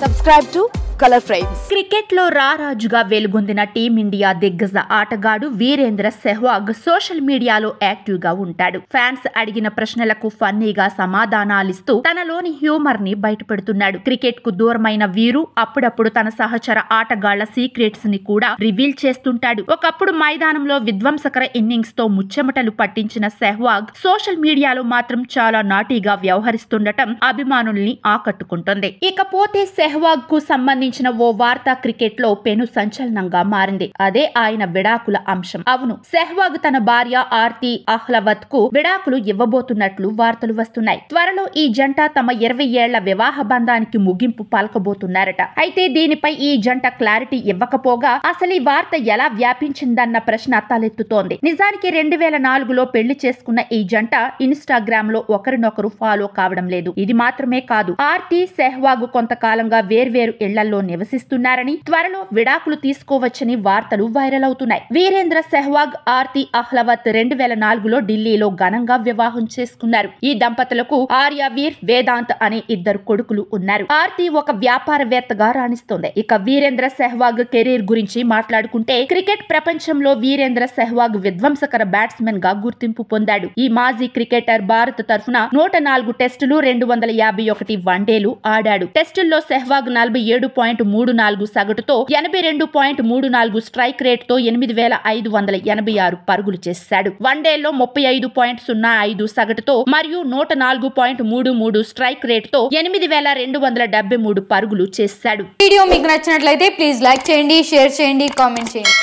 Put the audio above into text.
Subscribe to Color Frames. Cricket లో రారాజుగా వెలుగొందిన team India దిగ్గజ ఆటగాడు వీరేంద్ర సెహ్వాగ్ సోషల్ మీడియాలో యాక్టివ్ గా ఉంటాడు. ఫ్యాన్స్ అడిగిన ప్రశ్నలకు ఫన్నీగా సమాధానాలిస్తూ తనలోని హ్యూమర్ ని బయటపెడుతున్నాడు. క్రికెట్ కు దూరమైన వీరు అప్పుడప్పుడు తన సహచర ఆటగాళ్ల సీక్రెట్స్ ని కూడా రివీల్ చేస్తుంటాడు. ఒకప్పుడు మైదానంలో విధ్వంసకర ఇన్నింగ్స్ తో ముచ్చెమటలు పట్టించిన సెహ్వాగ్ సోషల్ మీడియాలో మాత్రం చాలా నాటీగా వ్యవహరిస్తుండటం అభిమానుల్ని ఆకట్టుకుంటుంది. ఇకపోతే సెహ్వాగ్ కు సంబంధించిన ఓ వార్త క్రికెట్ లో పెను సంచలనంగా మారింది. అదే ఆయన విడాకుల అంశం. అవును, సెహ్వాగ్ తన భార్య ఆర్తి అహ్లవత్ కు విడాకులు ఇవ్వబోతున్నట్లు వార్తలు వస్తున్నాయి. త్వరలో ఈ జంట తమ 20 ఏళ్ల వివాహ బంధానికి ముగింపు పలకబోతున్నారట. అయితే దీనిపై ఈ జంట క్లారిటీ ఇవ్వకపోగా అసలు ఈ వార్త ఎలా వ్యాపించిందన్న ప్రశ్న తలెత్తుతోంది. నిజానికి 2004లో పెళ్లి చేసుకున్న ఈ జంట ఇన్స్టాగ్రామ్ లో ఒకరినొకరు ఫాలో కావడం లేదు. ఇది మాత్రమే కాదు, ఆర్తి సెహ్వాగ్ కొంతకాలంగా వేర్వేరు ఇళ్లలో నివసిస్తున్నారని, త్వరలో విడాకులు తీసుకోవచ్చని వార్తలు వైరల్ అవుతున్నాయి. వీరేంద్ర సెహ్వాగ్ ఆర్తి అహ్లవత్ 2004లో ఢిల్లీలో ఘనంగా వివాహం చేసుకున్నారు. ఈ దంపతులకు ఆర్యవీర్, వేదాంత్ అనే 2 కొడుకులు ఉన్నారు. ఆర్తి ఒక వ్యాపారవేత్తగా రాణిస్తోంది. ఇక వీరేంద్ర సెహ్వాగ్ కెరీర్ గురించి మాట్లాడుకుంటే క్రికెట్ ప్రపంచంలో వీరేంద్ర సెహ్వాగ్ విధ్వంసకర బ్యాట్స్మెన్ గా గుర్తింపు పొందాడు. ఈ మాజీ క్రికెటర్ భారత్ తరఫున 104 టెస్టులు, 251 వన్డేలు ఆడాడు. టెస్టుల్లో సెహ్వాగ్ 47.34 సగటుతో 82.34 స్ట్రైక్ రేట్ తో 8586 పరుగులు చేశాడు. వన్డేల్లో 35.05 సగటుతో మరియు 104.33 స్ట్రైక్ రేట్ తో 8273 పరుగులు చేశాడు. వీడియో మీకు నచ్చినట్లయితే ప్లీజ్ లైక్ చేయండి, షేర్ చేయండి, కామెంట్ చేయండి.